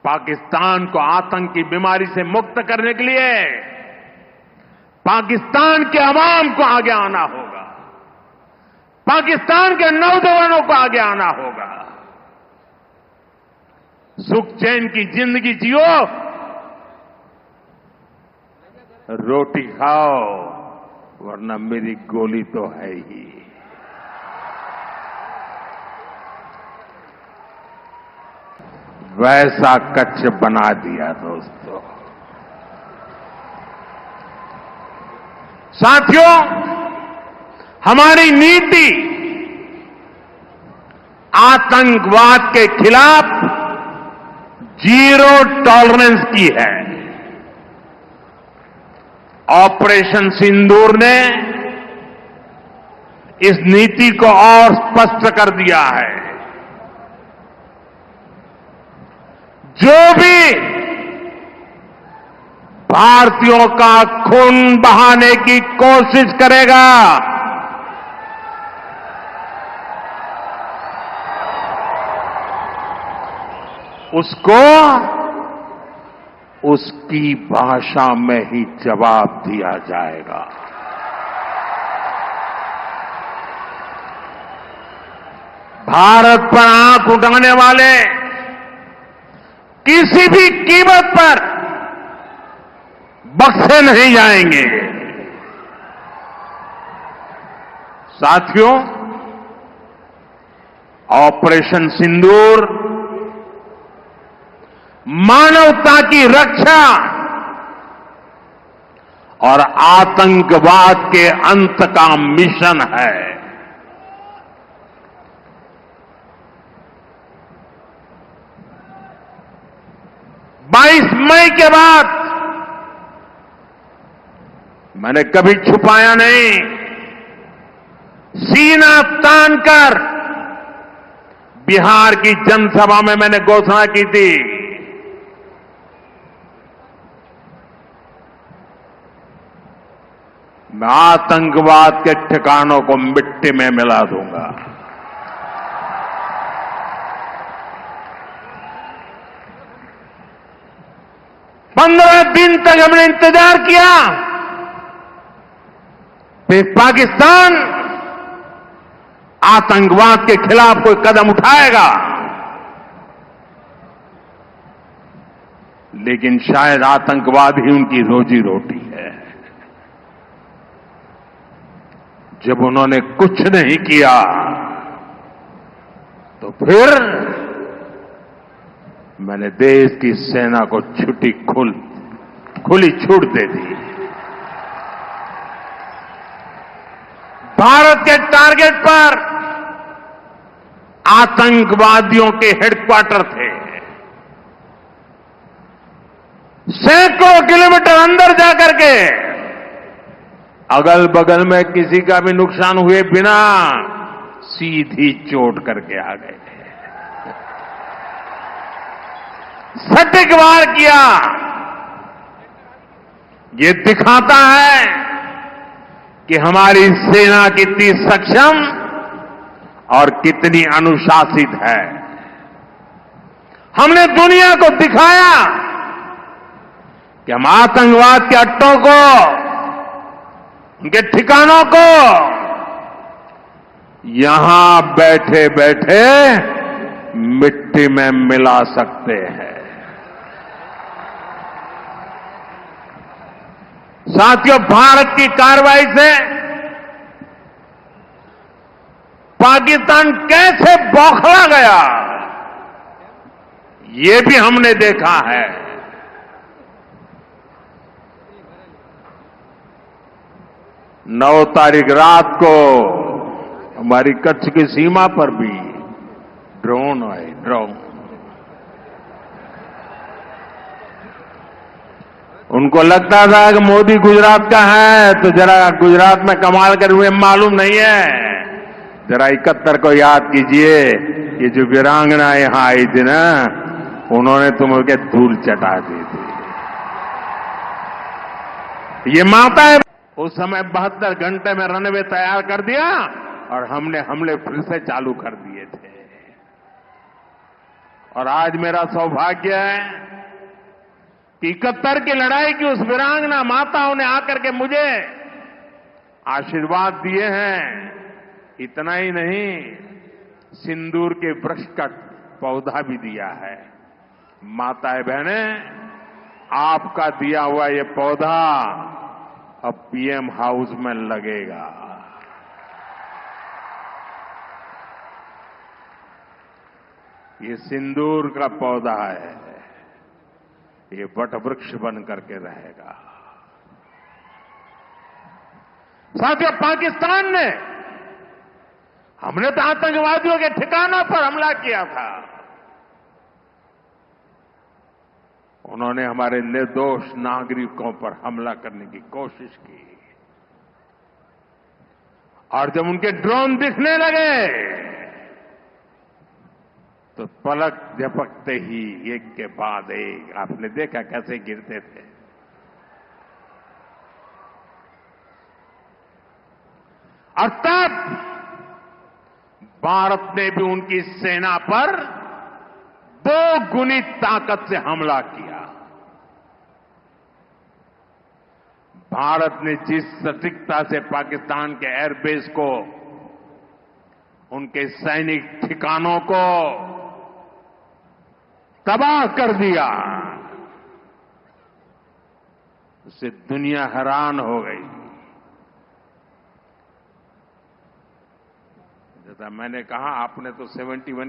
पाकिस्तान को आतंक की बीमारी से मुक्त करने के लिए पाकिस्तान के अवाम को आगे आना होगा, पाकिस्तान के नौजवानों को आगे आना होगा। सुख चैन की जिंदगी जियो, रोटी खाओ, वरना मेरी गोली तो है ही। वैसा कच्छ बना दिया दोस्तों। साथियों, हमारी नीति आतंकवाद के खिलाफ जीरो टॉलरेंस की है। ऑपरेशन सिंदूर ने इस नीति को और स्पष्ट कर दिया है। जो भी भारतीयों का खून बहाने की कोशिश करेगा, उसको उसकी भाषा में ही जवाब दिया जाएगा। भारत पर आंख उठाने वाले किसी भी कीमत पर बख्शे नहीं जाएंगे। साथियों, ऑपरेशन सिंदूर मानवता की रक्षा और आतंकवाद के अंत का मिशन है। बाईस मई के बाद मैंने कभी छुपाया नहीं, सीना तानकर बिहार की जनसभा में मैंने घोषणा की थी, मैं आतंकवाद के ठिकानों को मिट्टी में मिला दूंगा। पंद्रह दिन तक हमने इंतजार किया, फिर पाकिस्तान आतंकवाद के खिलाफ कोई कदम उठाएगा, लेकिन शायद आतंकवाद ही उनकी रोजी रोटी है। जब उन्होंने कुछ नहीं किया तो फिर मैंने देश की सेना को खुली छूट दे दी। भारत के टारगेट पर आतंकवादियों के हेडक्वार्टर थे। सैकड़ों किलोमीटर अंदर जाकर के अगल बगल में किसी का भी नुकसान हुए बिना सीधी चोट करके आ गए, सटीक वार किया। ये दिखाता है कि हमारी सेना कितनी सक्षम और कितनी अनुशासित है। हमने दुनिया को दिखाया कि हम आतंकवाद के अड्डों को, उनके ठिकानों को यहां बैठे बैठे मिट्टी में मिला सकते हैं। साथियों, भारत की कार्रवाई से पाकिस्तान कैसे बौखला गया, ये भी हमने देखा है। 9 तारीख रात को हमारी कच्छ की सीमा पर भी ड्रोन आए, ड्रोन। उनको लगता था कि मोदी गुजरात का है, तो जरा गुजरात में कमाल करे हुए मालूम नहीं है। जरा 71 को याद कीजिए, ये जो वीरांगना यहां आई थी ना, उन्होंने तुम्हें धूल चटा दी थी। ये माता है। उस समय 72 घंटे में रनवे तैयार कर दिया और हमने हमले फिर से चालू कर दिए थे। और आज मेरा सौभाग्य है कि 71 की लड़ाई की उस वीरांगना माताओं ने आकर के मुझे आशीर्वाद दिए हैं। इतना ही नहीं, सिंदूर के वृक्ष का पौधा भी दिया है। माताएं बहनें, आपका दिया हुआ ये पौधा अब पीएम हाउस में लगेगा। ये सिंदूर का पौधा है, ये वटवृक्ष बन करके रहेगा। साथियों, पाकिस्तान ने, हमने तो आतंकवादियों के ठिकानों पर हमला किया था, उन्होंने हमारे निर्दोष नागरिकों पर हमला करने की कोशिश की। और जब उनके ड्रोन दिखने लगे तो पलक झपकते ही एक के बाद एक, आपने देखा कैसे गिरते थे। और तब भारत ने भी उनकी सेना पर 2 गुनी ताकत से हमला किया। भारत ने जिस सटीकता से पाकिस्तान के एयरबेस को, उनके सैनिक ठिकानों को तबाह कर दिया, उससे दुनिया हैरान हो गई। जैसा मैंने कहा, आपने तो 71